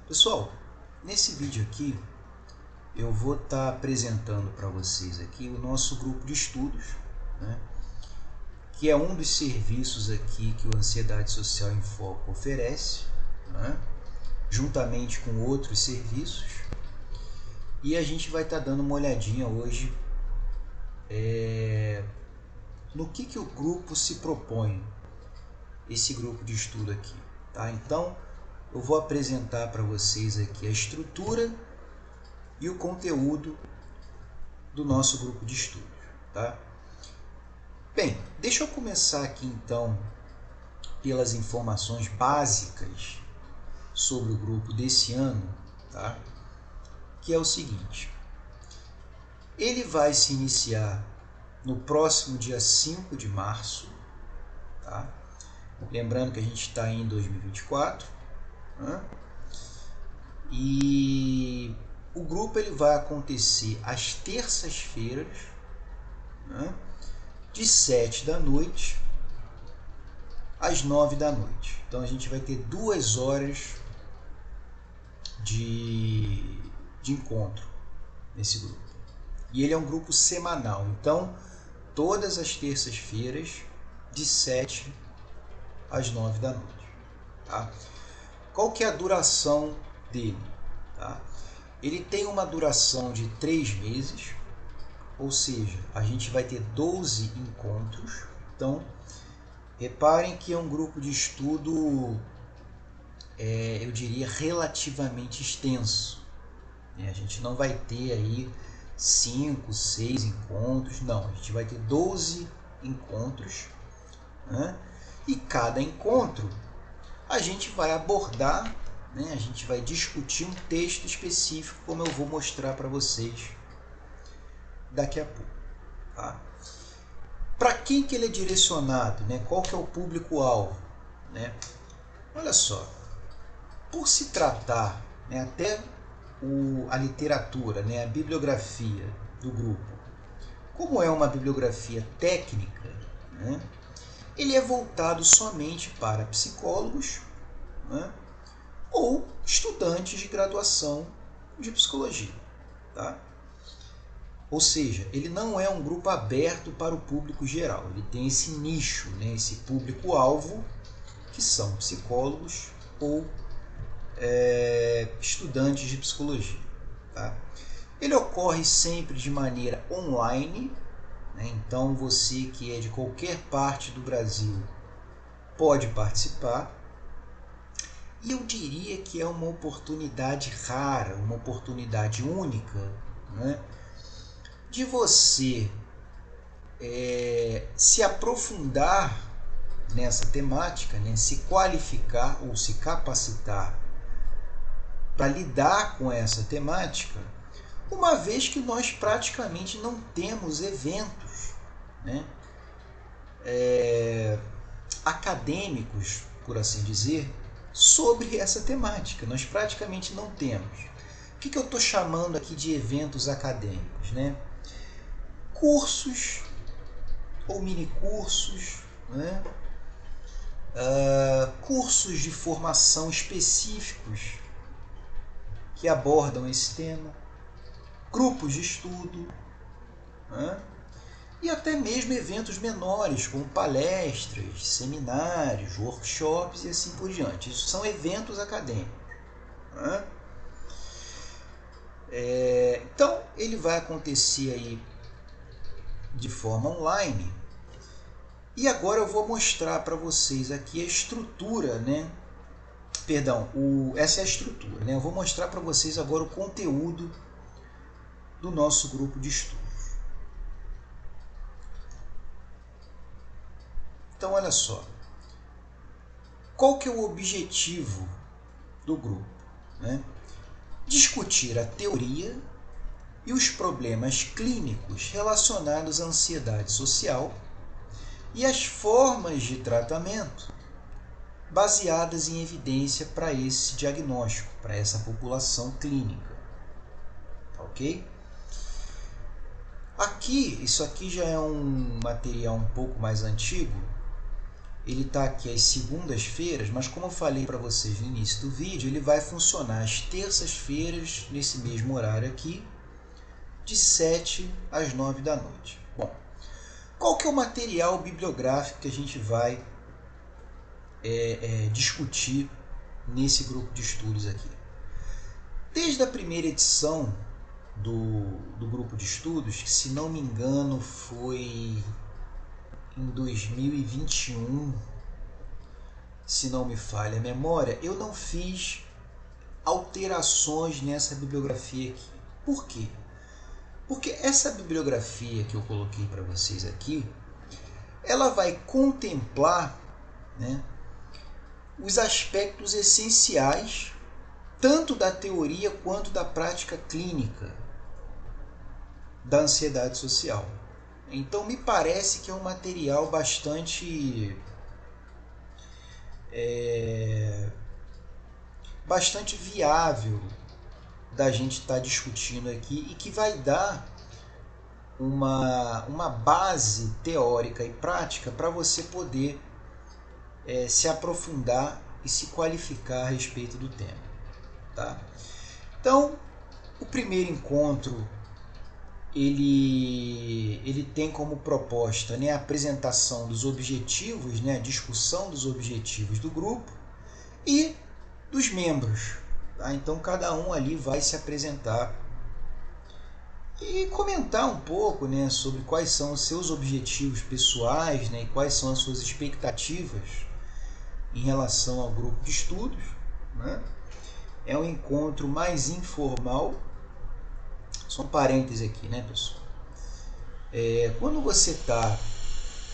Pessoal, nesse vídeo aqui eu vou estar apresentando para vocês aqui o nosso grupo de estudos, né, que é um dos serviços aqui que o Ansiedade Social em Foco oferece, né, juntamente com outros serviços, e a gente vai estar dando uma olhadinha hoje no que o grupo se propõe, esse grupo de estudo aqui, tá? Então eu vou apresentar para vocês aqui a estrutura e o conteúdo do nosso grupo de estudo, tá? Bem, deixa eu começar aqui então pelas informações básicas sobre o grupo desse ano, tá? Que é o seguinte: ele vai se iniciar no próximo dia 5 de março, tá? Lembrando que a gente está em 2024, né? E o grupo ele vai acontecer às terças-feiras, né? De 7 da noite às 9 da noite. Então a gente vai ter 2 horas de encontro nesse grupo. E ele é um grupo semanal, então todas as terças-feiras de 7 às 9 da noite. Tá? Qual que é a duração dele? Tá? Ele tem uma duração de 3 meses, ou seja, a gente vai ter 12 encontros. Então, reparem que é um grupo de estudo, eu diria, relativamente extenso. A gente não vai ter aí 5, 6 encontros, não. A gente vai ter 12 encontros, né? E cada encontro a gente vai abordar, né? A gente vai discutir um texto específico, como eu vou mostrar para vocês daqui a pouco. Tá? Para quem que ele é direcionado, né? Qual que é o público-alvo? Né? Olha só, por se tratar, né, até a literatura, né, a bibliografia do grupo, como é uma bibliografia técnica, né, ele é voltado somente para psicólogos, né, ou estudantes de graduação de psicologia. Tá? Ou seja, ele não é um grupo aberto para o público geral, ele tem esse nicho, né, esse público-alvo, que são psicólogos ou estudantes de psicologia. Tá? Ele ocorre sempre de maneira online, né? Então você que é de qualquer parte do Brasil pode participar. E eu diria que é uma oportunidade rara, uma oportunidade única, né? De você se aprofundar nessa temática, né? Se qualificar ou se capacitar para lidar com essa temática, uma vez que nós praticamente não temos eventos, né, acadêmicos, por assim dizer, sobre essa temática. Nós praticamente não temos. O que eu estou chamando aqui de eventos acadêmicos? Né? Cursos ou minicursos, né? Cursos de formação específicos que abordam esse tema, grupos de estudo, né? E até mesmo eventos menores, como palestras, seminários, workshops e assim por diante. Isso são eventos acadêmicos. Né? Então, ele vai acontecer aí de forma online. E agora eu vou mostrar para vocês aqui a estrutura, né? Perdão, essa é a estrutura, né? Eu vou mostrar para vocês agora o conteúdo do nosso grupo de estudos. Então, olha só. Qual que é o objetivo do grupo? Né? Discutir a teoria e os problemas clínicos relacionados à ansiedade social e as formas de tratamento baseadas em evidência para esse diagnóstico, para essa população clínica. Ok? Isso aqui já é um material um pouco mais antigo, ele está aqui às segundas-feiras, mas como eu falei para vocês no início do vídeo, ele vai funcionar às terças-feiras, nesse mesmo horário aqui, de 7 às 9 da noite. Bom, qual que é o material bibliográfico que a gente vai discutir nesse grupo de estudos aqui? Desde a primeira edição do grupo de estudos, que se não me engano foi em 2021, se não me falha a memória, eu não fiz alterações nessa bibliografia aqui. Por quê? Porque essa bibliografia que eu coloquei para vocês aqui, ela vai contemplar, né, os aspectos essenciais tanto da teoria quanto da prática clínica da ansiedade social. Então me parece que é um material bastante viável da gente estar discutindo aqui e que vai dar uma base teórica e prática para você poder se aprofundar e se qualificar a respeito do tema. Tá? Então, o primeiro encontro ele tem como proposta, né, a apresentação dos objetivos, né, a discussão dos objetivos do grupo e dos membros. Tá? Então, cada um ali vai se apresentar e comentar um pouco, né, sobre quais são os seus objetivos pessoais, né, e quais são as suas expectativas em relação ao grupo de estudos. Né? É um encontro mais informal. Só um parêntese aqui, né, pessoal? Quando você está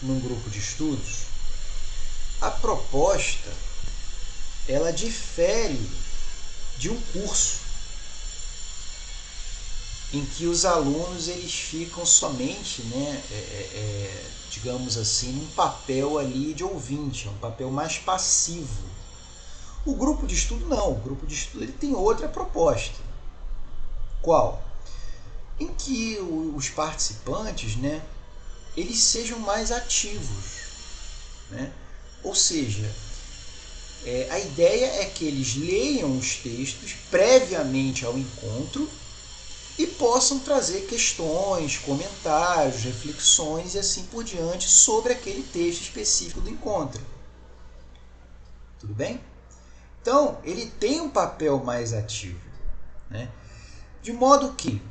num grupo de estudos, a proposta ela difere de um curso em que os alunos eles ficam somente, né, digamos assim, num papel ali de ouvinte, um papel mais passivo. O grupo de estudo não, o grupo de estudo ele tem outra proposta. Qual? Em que os participantes, né, eles sejam mais ativos. Né? Ou seja, a ideia é que eles leiam os textos previamente ao encontro e possam trazer questões, comentários, reflexões e assim por diante sobre aquele texto específico do encontro. Tudo bem? Então, ele tem um papel mais ativo. Né? De modo que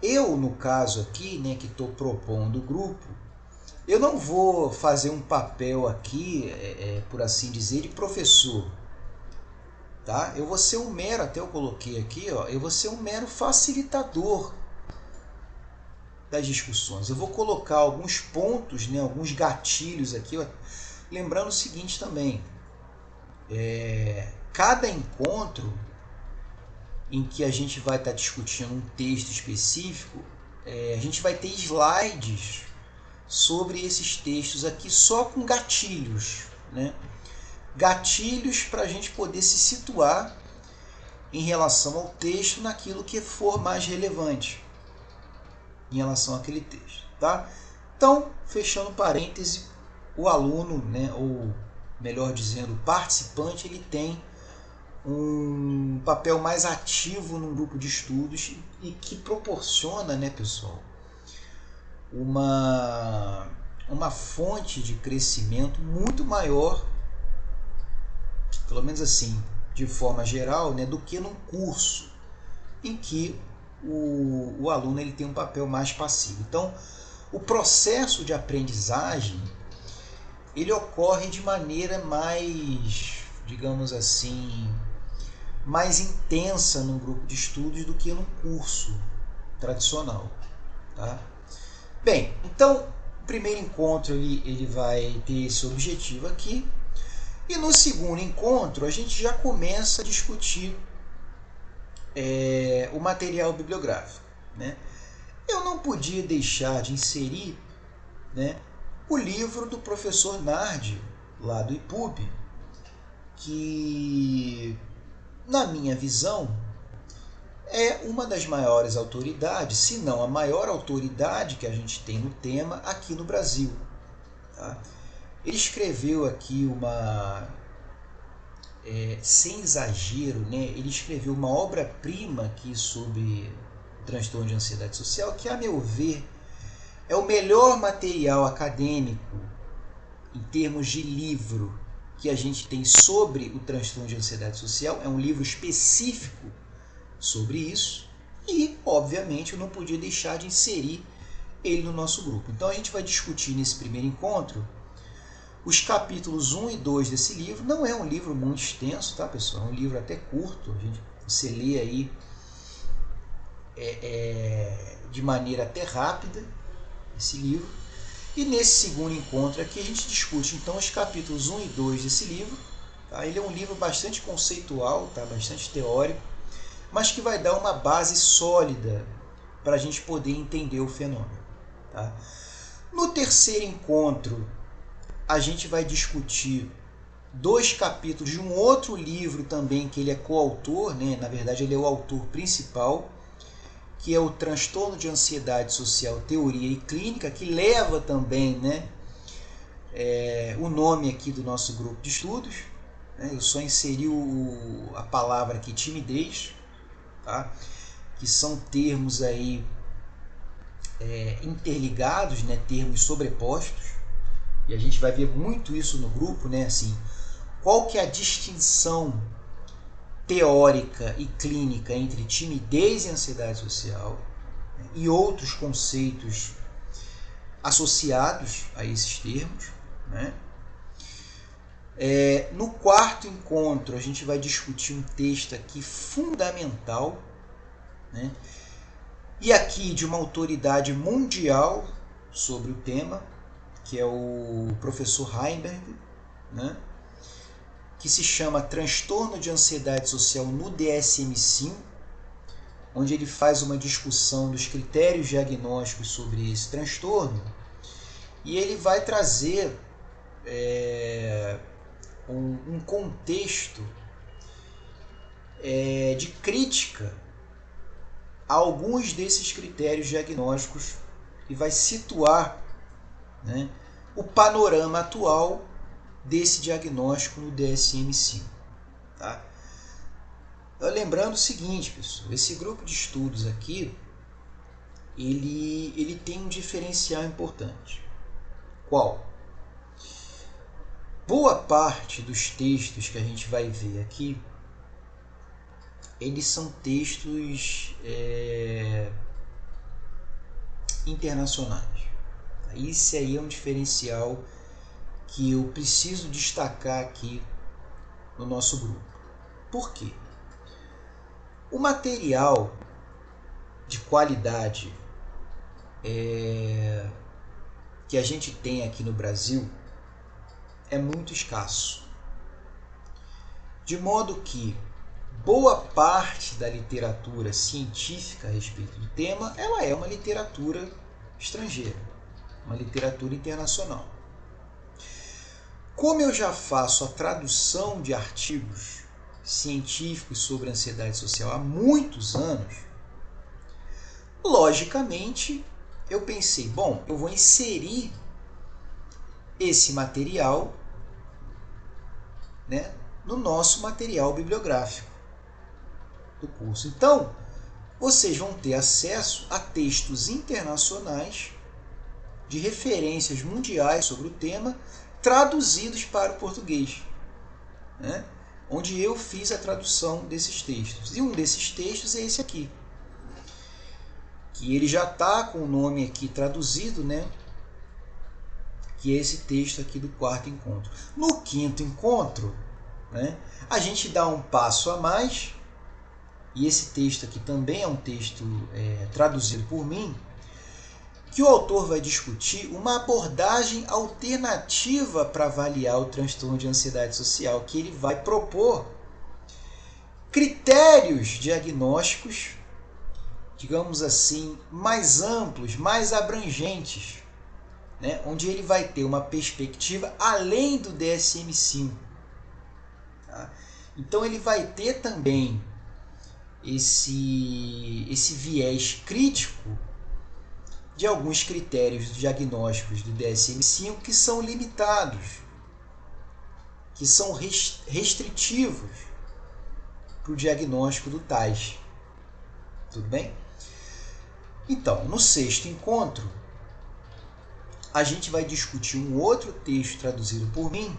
eu, no caso aqui, né, que estou propondo o grupo, eu não vou fazer um papel aqui, por assim dizer, de professor. Tá? Eu vou ser um mero, até eu coloquei aqui, ó, eu vou ser um mero facilitador das discussões. Eu vou colocar alguns pontos, né, alguns gatilhos aqui, ó, lembrando o seguinte também, cada encontro em que a gente vai estar discutindo um texto específico, a gente vai ter slides sobre esses textos aqui só com gatilhos, né? Gatilhos para a gente poder se situar em relação ao texto naquilo que for mais relevante em relação àquele texto. Tá? Então, fechando parêntese, o aluno, né, ou melhor dizendo, o participante, ele tem um papel mais ativo num grupo de estudos e que proporciona, né, pessoal, uma fonte de crescimento muito maior, pelo menos assim, de forma geral, né, do que num curso em que o aluno ele tem um papel mais passivo. Então, o processo de aprendizagem ele ocorre de maneira mais, digamos assim, mais intensa num grupo de estudos do que num curso tradicional. Tá? Bem, então o primeiro encontro ele vai ter esse objetivo aqui, e no segundo encontro a gente já começa a discutir o material bibliográfico. Né? Eu não podia deixar de inserir, né, o livro do professor Nardi, lá do IPUB, que, na minha visão, é uma das maiores autoridades, se não a maior autoridade que a gente tem no tema aqui no Brasil. Tá? Ele escreveu aqui sem exagero, né? Ele escreveu uma obra-prima aqui sobre transtorno de ansiedade social, que, a meu ver, é o melhor material acadêmico em termos de livro que a gente tem sobre o transtorno de ansiedade social. É um livro específico sobre isso e, obviamente, eu não podia deixar de inserir ele no nosso grupo. Então a gente vai discutir nesse primeiro encontro os capítulos 1 e 2 desse livro. Não é um livro muito extenso, tá, pessoal? É um livro até curto. Você lê aí de maneira até rápida esse livro. E nesse segundo encontro aqui a gente discute então os capítulos 1 e 2 desse livro. Tá? Ele é um livro bastante conceitual, tá? Bastante teórico, mas que vai dar uma base sólida para a gente poder entender o fenômeno. Tá? No terceiro encontro, a gente vai discutir 2 capítulos de um outro livro também que ele é coautor, né? Na verdade ele é o autor principal, que é o Transtorno de Ansiedade Social, Teoria e Clínica, que leva também, né, o nome aqui do nosso grupo de estudos. Né? Eu só inseri a palavra aqui, timidez, tá? Que são termos aí interligados, né? Termos sobrepostos. E a gente vai ver muito isso no grupo, né? Assim, qual que é a distinção teórica e clínica entre timidez e ansiedade social, né? E outros conceitos associados a esses termos, né? No quarto encontro, a gente vai discutir um texto aqui fundamental, né? E aqui de uma autoridade mundial sobre o tema, que é o professor Heimberg, né? Que se chama Transtorno de Ansiedade Social no DSM-5, onde ele faz uma discussão dos critérios diagnósticos sobre esse transtorno, e ele vai trazer um contexto de crítica a alguns desses critérios diagnósticos e vai situar, né, o panorama atual desse diagnóstico no DSM-5. Tá? Lembrando o seguinte, pessoal, esse grupo de estudos aqui, ele tem um diferencial importante. Qual? Boa parte dos textos que a gente vai ver aqui, eles são textos internacionais. Isso aí é um diferencial que eu preciso destacar aqui no nosso grupo. Por quê? O material de qualidade que a gente tem aqui no Brasil é muito escasso. De modo que boa parte da literatura científica a respeito do tema, ela é uma literatura estrangeira, uma literatura internacional. Como eu já faço a tradução de artigos científicos sobre ansiedade social há muitos anos, logicamente eu pensei, bom, eu vou inserir esse material, né, no nosso material bibliográfico do curso. Então, vocês vão ter acesso a textos internacionais de referências mundiais sobre o tema, traduzidos para o português, né? Onde eu fiz a tradução desses textos. E um desses textos é esse aqui, que ele já está com o nome aqui traduzido, né? Que é esse texto aqui do quarto encontro. No quinto encontro, né, a gente dá um passo a mais, e esse texto aqui também é um texto traduzido por mim, que o autor vai discutir uma abordagem alternativa para avaliar o transtorno de ansiedade social, que ele vai propor critérios diagnósticos, digamos assim, mais amplos, mais abrangentes, né? Onde ele vai ter uma perspectiva além do DSM-5. Tá? Então ele vai ter também esse viés crítico de alguns critérios diagnósticos do DSM-5 que são limitados, que são restritivos para o diagnóstico do TAS. Tudo bem? Então, no 6º encontro, a gente vai discutir um outro texto traduzido por mim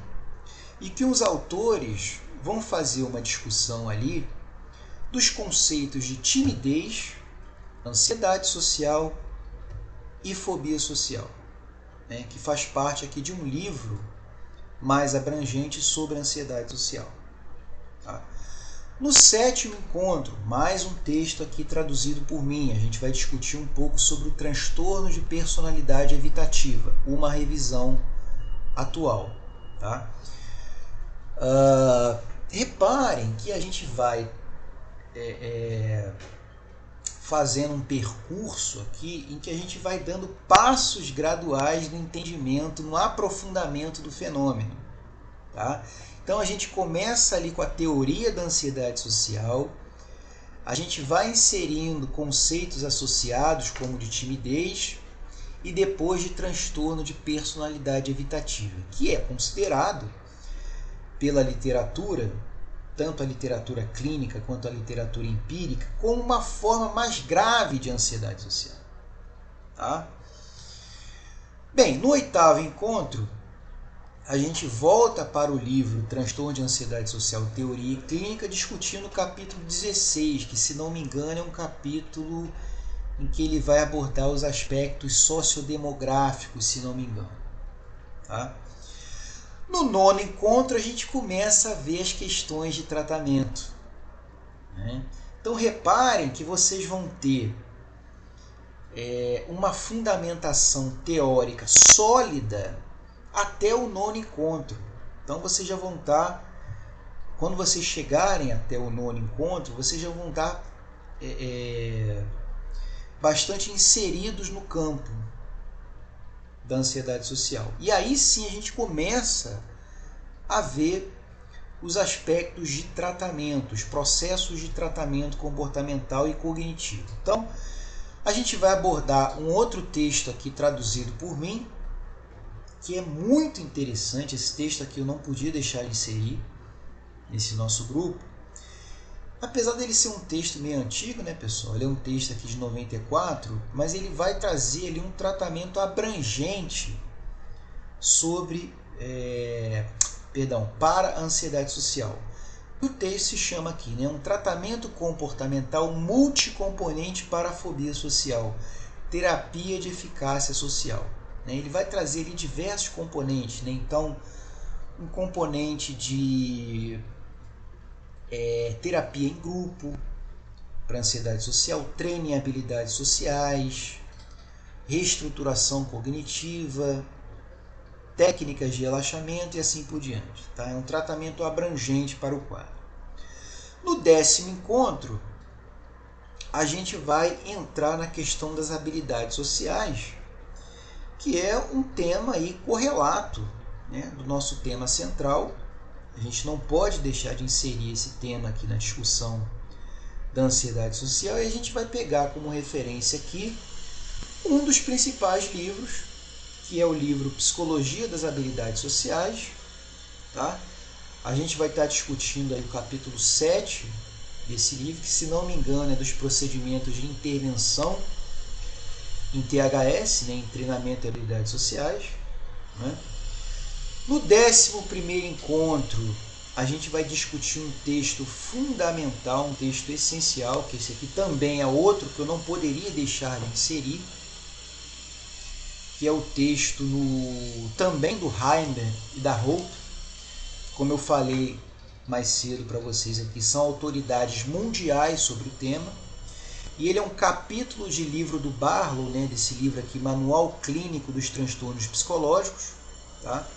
e que os autores vão fazer uma discussão ali dos conceitos de timidez, ansiedade social e fobia social, né, que faz parte aqui de um livro mais abrangente sobre a ansiedade social. Tá? No 7º encontro, mais um texto aqui traduzido por mim. A gente vai discutir um pouco sobre o transtorno de personalidade evitativa, uma revisão atual. Tá? Reparem que a gente vai fazendo um percurso aqui em que a gente vai dando passos graduais no entendimento, no aprofundamento do fenômeno. Tá? Então a gente começa ali com a teoria da ansiedade social, a gente vai inserindo conceitos associados como de timidez e depois de transtorno de personalidade evitativa, que é considerado pela literatura, tanto a literatura clínica quanto a literatura empírica, como uma forma mais grave de ansiedade social. Tá? Bem, no 8º encontro, a gente volta para o livro Transtorno de Ansiedade Social, Teoria e Clínica, discutindo o capítulo 16, que, se não me engano, é um capítulo em que ele vai abordar os aspectos sociodemográficos, se não me engano. Tá? No 9º encontro, a gente começa a ver as questões de tratamento. Né? Então, reparem que vocês vão ter uma fundamentação teórica sólida até o 9º encontro. Então, vocês já vão estar, quando vocês chegarem até o 9º encontro, vocês já vão estar bastante inseridos no campo da ansiedade social. E aí sim a gente começa a ver os aspectos de tratamento, os processos de tratamento comportamental e cognitivo. Então, a gente vai abordar um outro texto aqui traduzido por mim, que é muito interessante. Esse texto aqui eu não podia deixar de inserir nesse nosso grupo. Apesar dele ser um texto meio antigo, né, pessoal? Ele é um texto aqui de 94, mas ele vai trazer ali um tratamento abrangente sobre, para a ansiedade social. O texto se chama aqui, né, um tratamento comportamental multicomponente para a fobia social, terapia de eficácia social. Ele vai trazer ali diversos componentes, né? Então, um componente de terapia em grupo para ansiedade social, treino em habilidades sociais, reestruturação cognitiva, técnicas de relaxamento e assim por diante. Tá? É um tratamento abrangente para o quadro. No 10º encontro, a gente vai entrar na questão das habilidades sociais, que é um tema aí correlato, né, do nosso tema central. A gente não pode deixar de inserir esse tema aqui na discussão da ansiedade social, e a gente vai pegar como referência aqui um dos principais livros, que é o livro Psicologia das Habilidades Sociais. Tá? A gente vai estar discutindo aí o capítulo 7 desse livro, que, se não me engano, é dos procedimentos de intervenção em THS, né, em treinamento e habilidades sociais. Né? No 11º encontro, a gente vai discutir um texto fundamental, um texto essencial, que esse aqui também é outro que eu não poderia deixar de inserir, que é o texto também do Heimer e da Hope. Como eu falei mais cedo para vocês aqui, são autoridades mundiais sobre o tema. E ele é um capítulo de livro do Barlow, né, desse livro aqui, Manual Clínico dos Transtornos Psicológicos. Tá?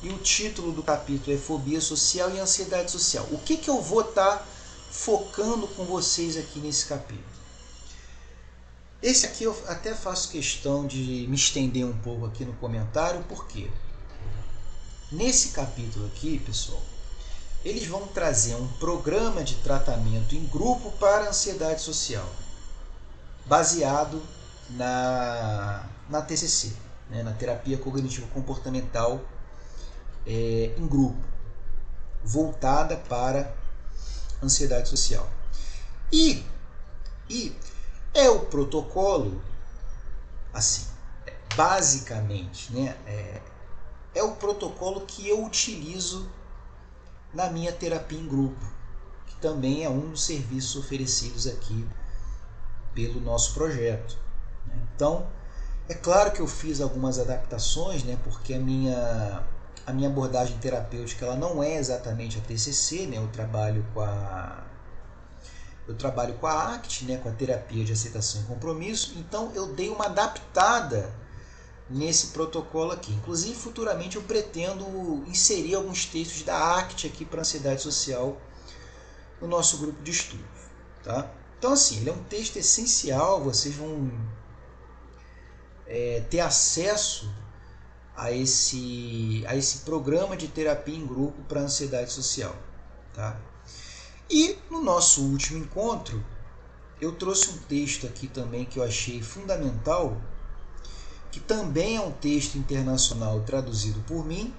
E o título do capítulo é Fobia Social e Ansiedade Social. O que eu vou estar focando com vocês aqui nesse capítulo? Esse aqui eu até faço questão de me estender um pouco aqui no comentário, porque nesse capítulo aqui, pessoal, eles vão trazer um programa de tratamento em grupo para a ansiedade social, baseado na TCC, né, na terapia cognitivo-comportamental em grupo, voltada para ansiedade social. E é o protocolo, assim, basicamente, né, é o protocolo que eu utilizo na minha terapia em grupo, que também é um dos serviços oferecidos aqui pelo nosso projeto. Então, é claro que eu fiz algumas adaptações, né, porque a minha abordagem terapêutica ela não é exatamente a TCC, né, eu trabalho com a ACT, né, com a terapia de aceitação e compromisso, então eu dei uma adaptada nesse protocolo aqui. Inclusive, futuramente eu pretendo inserir alguns textos da ACT aqui para ansiedade social no nosso grupo de estudos. Tá? Então, assim, ele é um texto essencial, vocês vão ter acesso a esse programa de terapia em grupo para ansiedade social. Tá? E no nosso último encontro, eu trouxe um texto aqui também que eu achei fundamental, que também é um texto internacional traduzido por mim,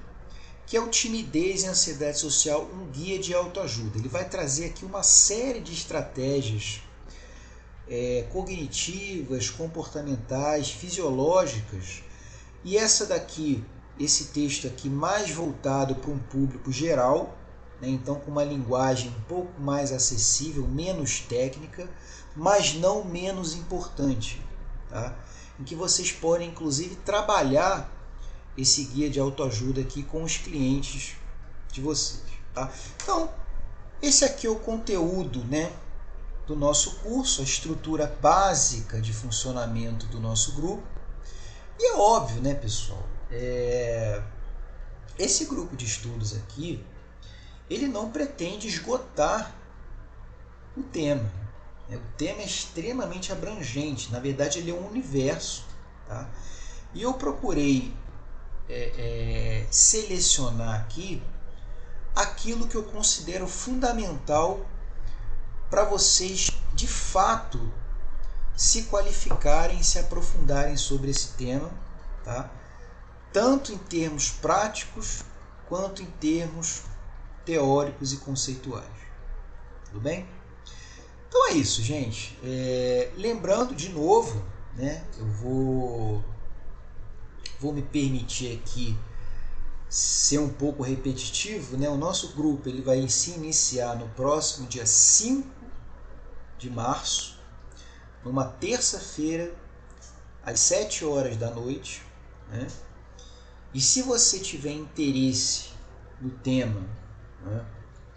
que é o Timidez e Ansiedade Social, um guia de autoajuda. Ele vai trazer aqui uma série de estratégias cognitivas, comportamentais, fisiológicas, e esse texto aqui mais voltado para um público geral, né? Então com uma linguagem um pouco mais acessível, menos técnica, mas não menos importante, tá? Em que vocês podem inclusive trabalhar esse guia de autoajuda aqui com os clientes de vocês. Tá? Então, esse aqui é o conteúdo, né, do nosso curso, a estrutura básica de funcionamento do nosso grupo. E é óbvio, né, pessoal, esse grupo de estudos aqui, ele não pretende esgotar o tema. O tema é extremamente abrangente, na verdade ele é um universo. Tá? E eu procurei selecionar aqui aquilo que eu considero fundamental para vocês de fato se qualificarem, se aprofundarem sobre esse tema, tá? Tanto em termos práticos quanto em termos teóricos e conceituais. Tudo bem? Então é isso, gente. Lembrando de novo, né, eu vou me permitir aqui ser um pouco repetitivo, né? O nosso grupo ele vai se iniciar no próximo dia 5 de março, numa terça-feira, às 7 horas da noite. Né? E se você tiver interesse no tema, né,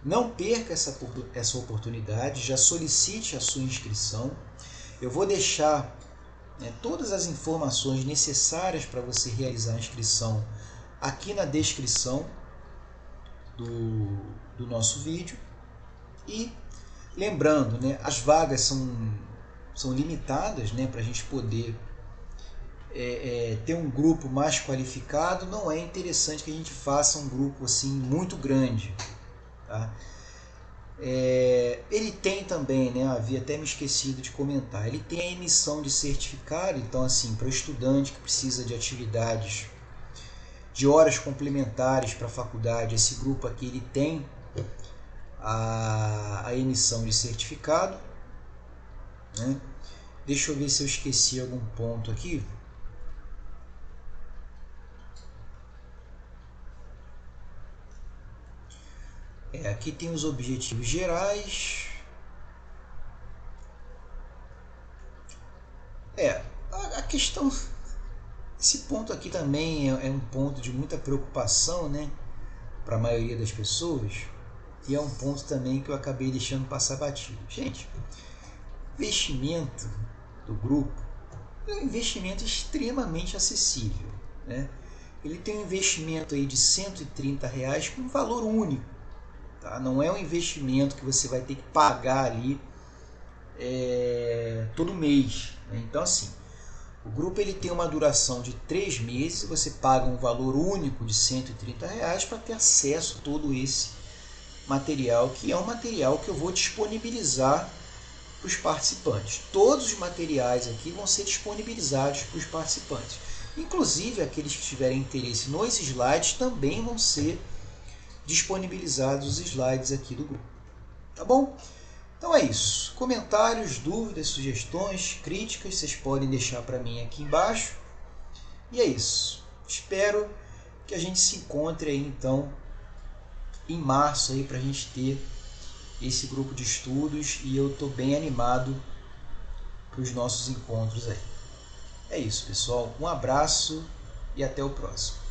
não perca essa oportunidade, já solicite a sua inscrição. Eu vou deixar todas as informações necessárias para você realizar a inscrição aqui na descrição do nosso vídeo. E lembrando, né, as vagas são limitadas, né, para a gente poder ter um grupo mais qualificado. Não é interessante que a gente faça um grupo assim muito grande. Tá? Ele tem também, né, havia até me esquecido de comentar, ele tem a emissão de certificado. Então, assim, para o estudante que precisa de atividades de horas complementares para a faculdade, esse grupo aqui ele tem a emissão de certificado. Né? Deixa eu ver se eu esqueci algum ponto aqui. Aqui tem os objetivos gerais. A questão, esse ponto aqui também é um ponto de muita preocupação, né, para a maioria das pessoas, e é um ponto também que eu acabei deixando passar batido. Gente, o investimento do grupo é um investimento extremamente acessível. Né? Ele tem um investimento aí de R$130 com valor único. Tá? Não é um investimento que você vai ter que pagar ali todo mês. Né? Então, assim, o grupo ele tem uma duração de 3 meses. Você paga um valor único de R$130 para ter acesso a todo esse material, que é um material que eu vou disponibilizar para os participantes. Todos os materiais aqui vão ser disponibilizados para os participantes. Inclusive, aqueles que tiverem interesse nos slides também vão ser disponibilizados os slides aqui do grupo. Tá bom? Então é isso. Comentários, dúvidas, sugestões, críticas, vocês podem deixar para mim aqui embaixo. E é isso. Espero que a gente se encontre aí então em março aí para a gente ter esse grupo de estudos, e eu estou bem animado para os nossos encontros aí. É isso, pessoal. Um abraço e até o próximo.